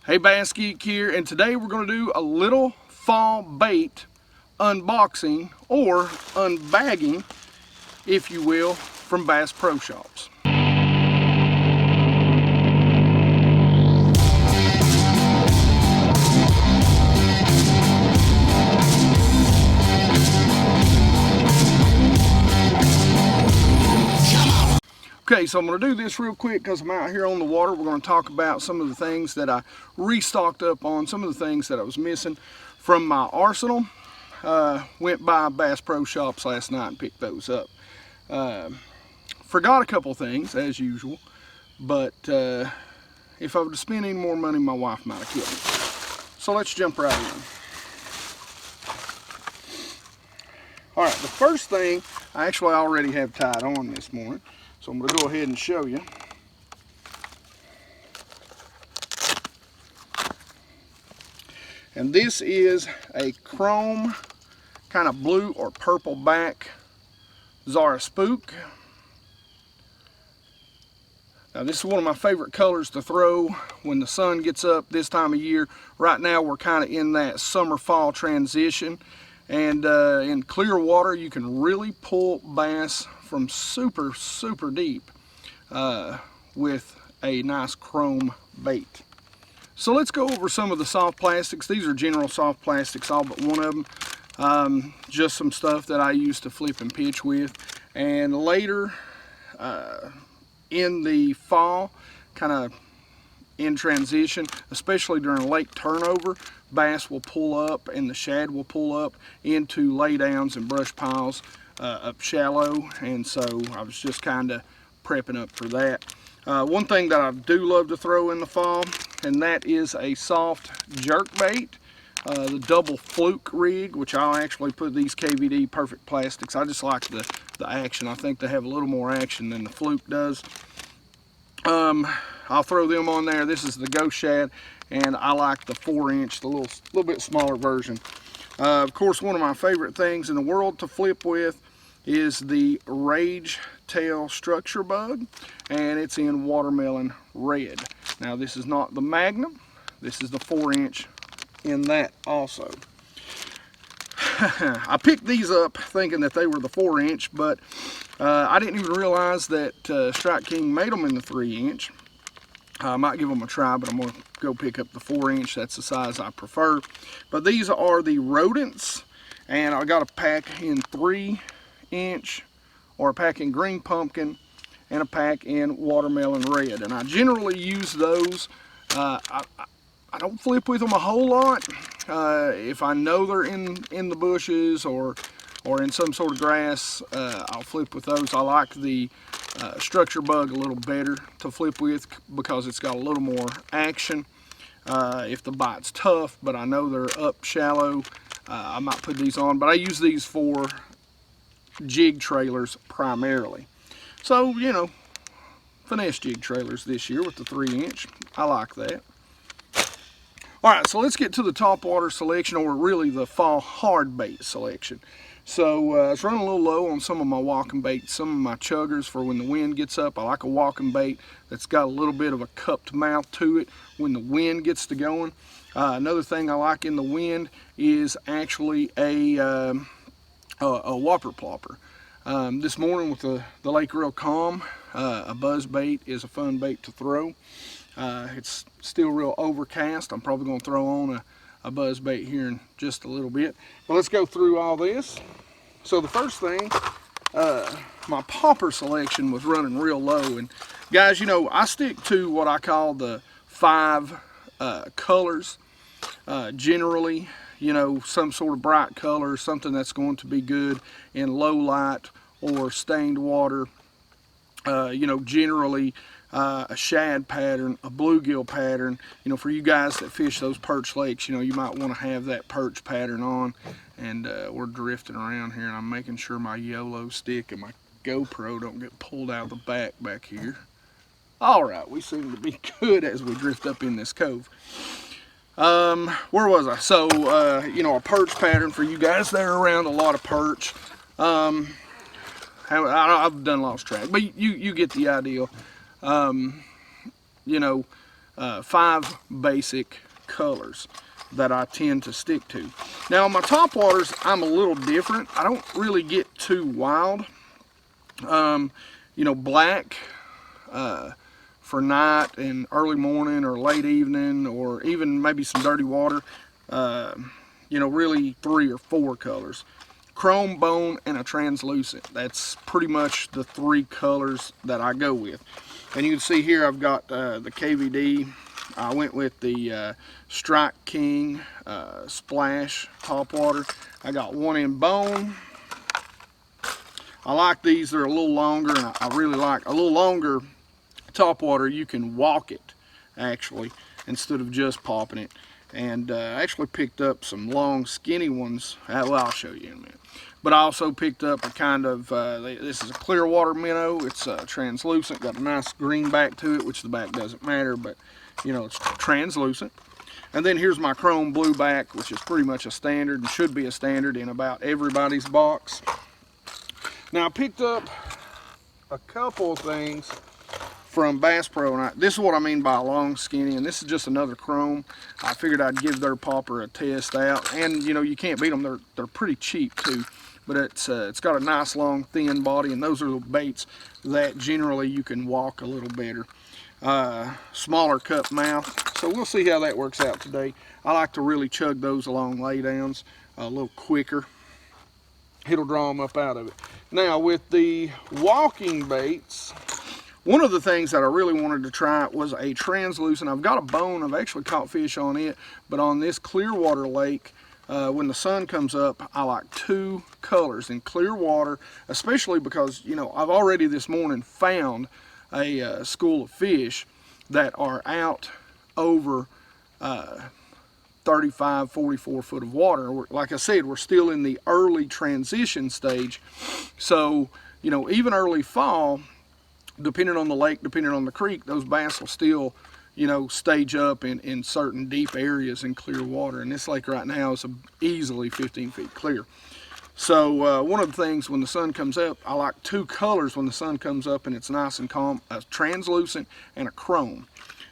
Hey, Bass Geek here, and today we're going to do a little fall bait unboxing or unbagging, if you will, from Bass Pro Shops. Okay, so I'm going to do this real quick because I'm out here on the water. We're going to talk about some of the things that I restocked up on, some of the things that I was missing from my arsenal. Went by Bass Pro Shops last night and picked those up. Forgot a couple things, as usual, but if I would have spent any more money, my wife might have killed me. So let's jump right in. All right, the first thing I actually already have tied on this morning. So I'm going to go ahead and show you. And this is a chrome kind of blue or purple back Zara spook. Now this is one of my favorite colors to throw when the sun gets up this time of year. Right now we're kind of in that summer-fall transition. And in clear water you can really pull bass from super deep with a nice chrome bait. So let's go over some of the soft plastics. These are general soft plastics, all but one of them. Just some stuff that I used to flip and pitch with. And later in the fall, kind of in transition, especially during lake turnover, bass will pull up and the shad will pull up into laydowns and brush piles up shallow, and so I was just kind of prepping up for that. One thing that I do love to throw in the fall, and that is a soft jerkbait, the double fluke rig, which I'll actually put these KVD perfect plastics. I just like the action. I think they have a little more action than the fluke does. I'll throw them on there. This is the Ghost Shad, and I like the 4-inch, the little bit smaller version. Of course, one of my favorite things in the world to flip with is the Rage Tail Structure Bug, and it's in watermelon red. Now this is not the Magnum, this is the 4-inch in that also. I picked these up thinking that they were the 4-inch, but I didn't even realize that Strike King made them in the 3-inch. I might give them a try, but I'm going to go pick up the 4-inch. That's the size I prefer. But these are the rodents, and I got a pack in 3-inch, or a pack in green pumpkin, and a pack in watermelon red. And I generally use those. I don't flip with them a whole lot. If I know they're in the bushes or in some sort of grass, I'll flip with those. I like the Structure Bug a little better to flip with because it's got a little more action. If the bite's tough, but I know they're up shallow, I might put these on. But I use these for jig trailers primarily. So, you know, finesse jig trailers this year with the 3-inch. I like that. Alright, so let's get to the Topwater selection, or really the fall hard bait selection. So I was running a little low on some of my walking baits, some of my chuggers for when the wind gets up. I like a walking bait that's got a little bit of a cupped mouth to it when the wind gets to going. Another thing I like in the wind is actually a whopper plopper. This morning with the lake real calm, a buzz bait is a fun bait to throw. It's still real overcast. I'm probably going to throw on a buzz bait here in just a little bit. But let's go through all this. So the first thing, my popper selection was running real low. And guys, you know, I stick to what I call the 5 colors. Generally, you know, some sort of bright color, something that's going to be good in low light or stained water. You know, generally a shad pattern, a bluegill pattern. You know, for you guys that fish those perch lakes, you know, you might want to have that perch pattern on. And we're drifting around here, and I'm making sure my YOLO stick and my GoPro don't get pulled out of the back here. All right, we seem to be good as we drift up in this cove. Where was I? So, you know, a perch pattern for you guys that are around a lot of perch. I've done lost track, but you get the idea. You know, 5 basic colors that I tend to stick to. Now on my top waters, I'm a little different. I don't really get too wild. You know, black for night and early morning or late evening, or even maybe some dirty water. You know, really 3 or 4 colors. Chrome, bone, and a translucent. That's pretty much the 3 colors that I go with. And you can see here I've got the KVD. I went with the Strike King Splash Topwater. I got one in bone. I like these. They're a little longer, and I really like a little longer topwater. You can walk it actually instead of just popping it. And I actually picked up some long skinny ones. Well, I'll show you in a minute. But I also picked up a kind of, this is a clear water minnow. It's translucent, got a nice green back to it, which the back doesn't matter, but you know, it's translucent. And then here's my chrome blue back, which is pretty much a standard and should be a standard in about everybody's box. Now I picked up a couple of things from Bass Pro, and this is what I mean by a long skinny, and this is just another chrome. I figured I'd give their popper a test out, and you know, you can't beat them. They're pretty cheap too, but it's got a nice long thin body, and those are the baits that generally you can walk a little better. Smaller cup mouth, so we'll see how that works out today. I like to really chug those along laydowns a little quicker. It'll draw them up out of it. Now with the walking baits, one of the things that I really wanted to try was a translucent. I've got a bone. I've actually caught fish on it, but on this clear water lake, when the sun comes up, I like 2 colors in clear water, especially because, you know, I've already this morning found a school of fish that are out over 35, 44 foot of water. Like I said, we're still in the early transition stage. So, you know, even early fall, depending on the lake, depending on the creek, those bass will still, you know, stage up in certain deep areas in clear water. And this lake right now is easily 15 feet clear. So one of the things when the sun comes up, I like 2 colors when the sun comes up and it's nice and calm, a translucent and a chrome.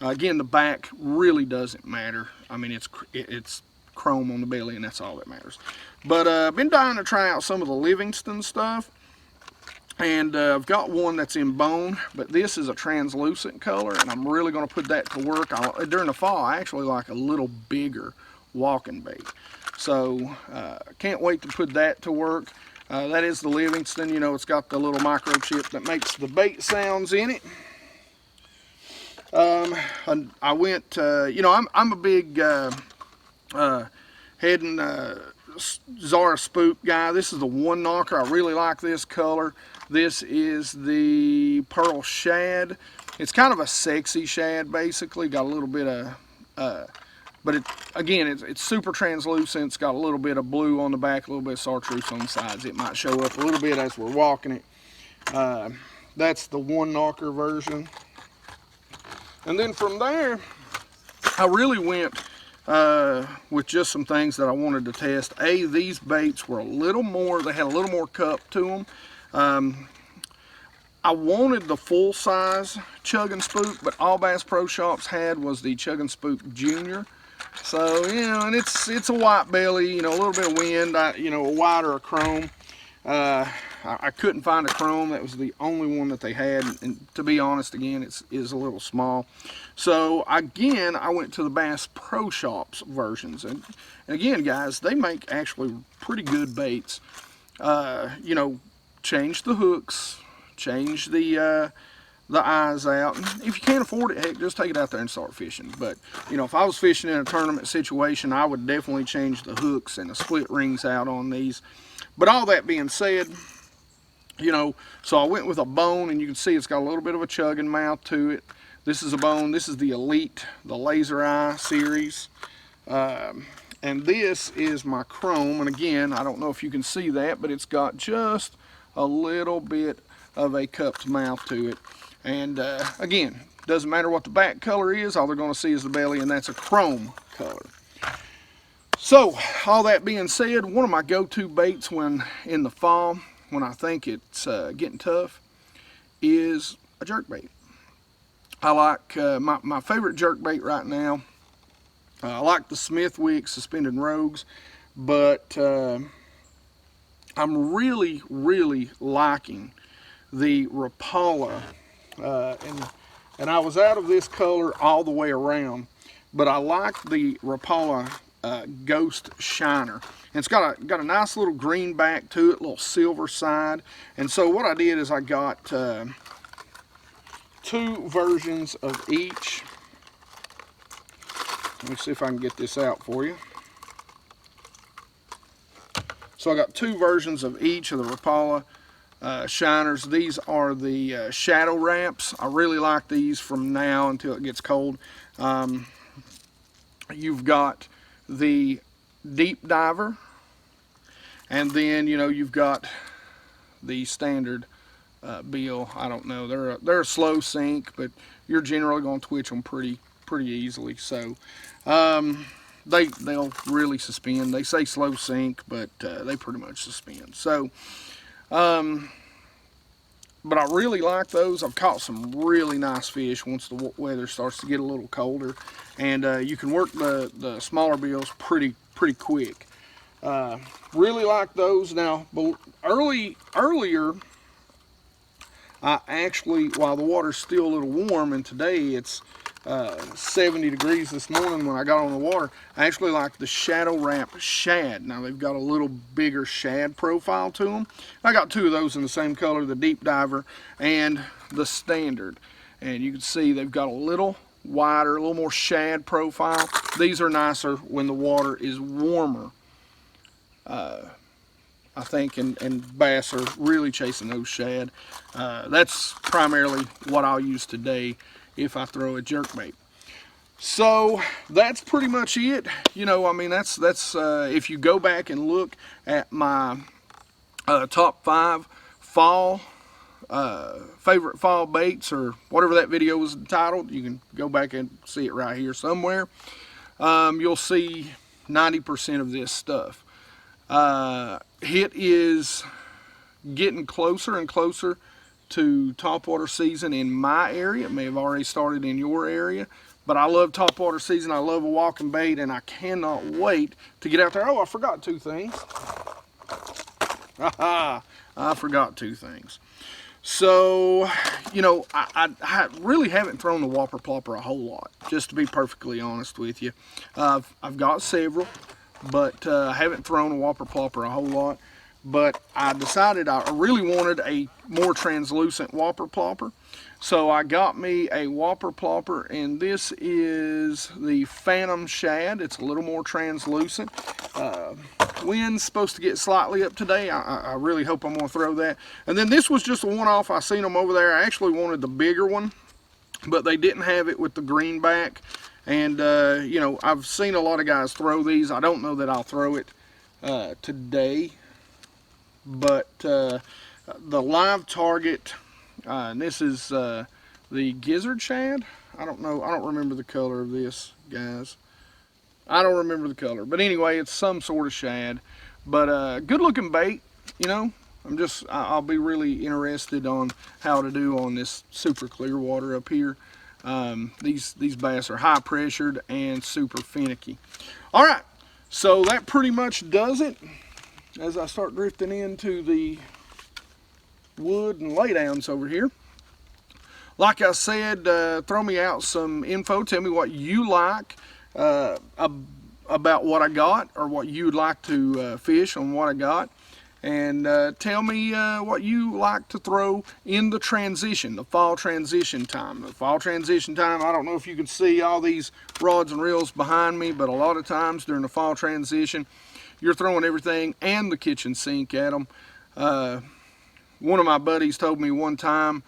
Again, the back really doesn't matter. I mean, it's chrome on the belly, and that's all that matters. But I've been dying to try out some of the Livingston stuff. And I've got one that's in bone, but this is a translucent color, and I'm really going to put that to work. During the fall, I actually like a little bigger walking bait. So can't wait to put that to work. That is the Livingston. You know, it's got the little microchip that makes the bait sounds in it. I went, you know, I'm a big head and Zara Spook guy. This is the one knocker. I really like this color. This is the Pearl Shad. It's kind of a sexy shad, basically. Got a little bit of, but again, it's super translucent. It's got a little bit of blue on the back, a little bit of chartreuse on the sides. It might show up a little bit as we're walking it. That's the one knocker version. And then from there, I really went with just some things that I wanted to test. These baits were a little more, they had a little more cup to them. I wanted the full size Chug and Spook, but all Bass Pro Shops had was the Chug and Spook Junior. So, you know, and it's a white belly, you know, a little bit of wind, you know, a white or a chrome. I couldn't find a chrome. That was the only one that they had, and to be honest, again, it is a little small. So again, I went to the Bass Pro Shops versions, and again, guys, they make actually pretty good baits. You know, change the hooks, change the eyes out. And if you can't afford it, heck, just take it out there and start fishing. But you know, if I was fishing in a tournament situation, I would definitely change the hooks and the split rings out on these. But all that being said, you know, so I went with a bone, and you can see it's got a little bit of a chugging mouth to it. This is a bone. This is the Elite, the Laser Eye series. And this is my chrome. And again, I don't know if you can see that, but it's got just a little bit of a cupped mouth to it. And again, doesn't matter what the back color is, all they're going to see is the belly, and that's a chrome color. So, all that being said, one of my go-to baits when in the fall, when I think it's getting tough, is a jerkbait. I like my favorite jerkbait right now. I like the Smith Wick Suspended Rogues, but I'm really liking the Rapala, and I was out of this color all the way around, but I like the Rapala Ghost Shiner. And it's got a nice little green back to it, little silver side. And so what I did is I got 2 versions of each. Let me see if I can get this out for you. So I got 2 versions of each of the Rapala shiners. These are the shadow wraps. I really like these from now until it gets cold. You've got the deep diver, and then you've got the standard bill. I don't know, they're a slow sink, but you're generally going to twitch them pretty easily. So they'll really suspend. They say slow sink, but they pretty much suspend. So but I really like those. I've caught some really nice fish once the weather starts to get a little colder, and you can work the smaller bills pretty quick. Really like those. Now, earlier, I actually, while the water's still a little warm, and today it's 70 degrees this morning when I got on the water, I actually like the Shadow Wrap Shad. Now they've got a little bigger shad profile to them. I got 2 of those in the same color, the Deep Diver and the Standard. And you can see they've got a little wider, a little more shad profile. These are nicer when the water is warmer, I think, and bass are really chasing those shad. That's primarily what I'll use today if I throw a jerkbait. So that's pretty much it. I mean, that's if you go back and look at my top 5 fall favorite fall baits, or whatever that video was entitled, you can go back and see it right here somewhere. You'll see 90% of this stuff. It is getting closer and closer to topwater season in my area. It may have already started in your area, but I love topwater season. I love a walking bait, and I cannot wait to get out there. Oh, I forgot 2 things. I forgot 2 things. So, I really haven't thrown the whopper plopper a whole lot, just to be perfectly honest with you. I've got several, but I haven't thrown a whopper plopper a whole lot. But I decided I really wanted a more translucent whopper plopper. So I got me a whopper plopper, and this is the Phantom Shad. It's a little more translucent. Wind's supposed to get slightly up today. I really hope I'm going to throw that. And then this was just a one-off. I seen them over there. I actually wanted the bigger one, but they didn't have it with the greenback. And, I've seen a lot of guys throw these. I don't know that I'll throw it today. But the live target, and this is the Gizzard Shad. I don't know. I don't remember the color of this, guys. I don't remember the color. But anyway, it's some sort of shad. But good looking bait, I'll be really interested on how to do on this super clear water up here. These bass are high pressured and super finicky. All right, so that pretty much does it. As I start drifting into the wood and laydowns over here, like I said, throw me out some info. Tell me what you like about what I got, or what you'd like to fish on what I got. And tell me what you like to throw in the transition, the fall transition time. The fall transition time, I don't know if you can see all these rods and reels behind me, but a lot of times during the fall transition, you're throwing everything and the kitchen sink at them. One of my buddies told me one time,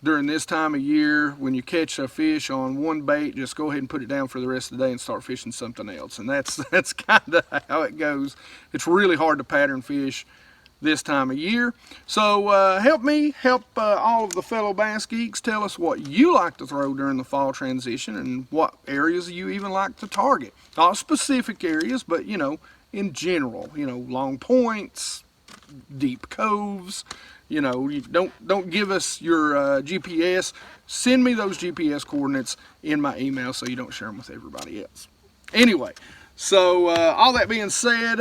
during this time of year, when you catch a fish on one bait, just go ahead and put it down for the rest of the day and start fishing something else. And that's kind of how it goes. It's really hard to pattern fish this time of year. So help me help all of the fellow bass geeks. Tell us what you like to throw during the fall transition, and what areas you even like to target. Not specific areas, but in general, long points, deep coves, You know, you don't give us your GPS. Send me those GPS coordinates in my email so you don't share them with everybody else. Anyway, so all that being said,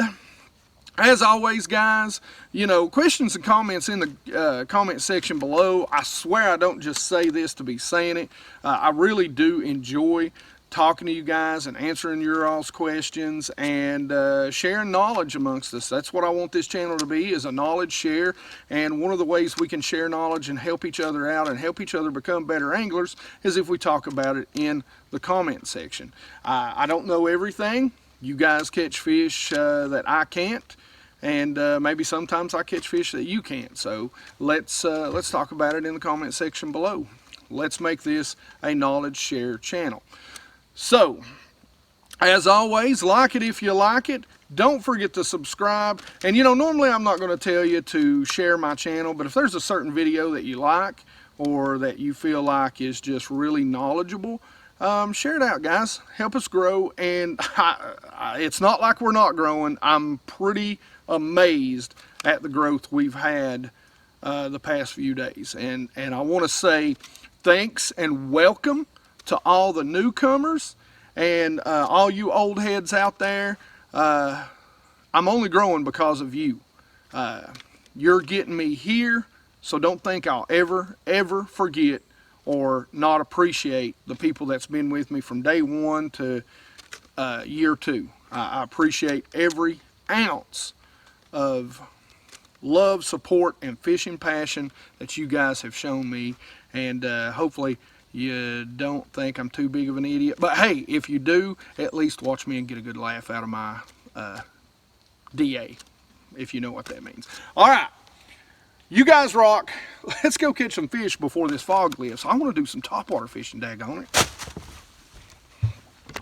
as always, guys, you know, questions and comments in the comment section below. I swear I don't just say this to be saying it. I really do enjoy talking to you guys and answering your all's questions and sharing knowledge amongst us. That's what I want this channel to be, is a knowledge share. And one of the ways we can share knowledge and help each other out and help each other become better anglers is if we talk about it in the comment section. I don't know everything. You guys catch fish that I can't, and maybe sometimes I catch fish that you can't. So let's talk about it in the comment section below. Let's make this a knowledge share channel. So, as always, like it if you like it. Don't forget to subscribe. And you know, normally I'm not going to tell you to share my channel, but if there's a certain video that you like or that you feel like is just really knowledgeable, share it out, guys. Help us grow. And it's not like we're not growing. I'm pretty amazed at the growth we've had the past few days. And I want to say thanks and welcome to all the newcomers and all you old heads out there. I'm only growing because of you. You're getting me here, so don't think I'll ever forget or not appreciate the people that's been with me from day one to year two. I appreciate every ounce of love, support, and fishing passion that you guys have shown me, and hopefully you don't think I'm too big of an idiot. But hey, if you do, at least watch me and get a good laugh out of my DA, if you know what that means. All right, you guys rock. Let's go catch some fish before this fog lifts. I want to do some topwater fishing, daggone it.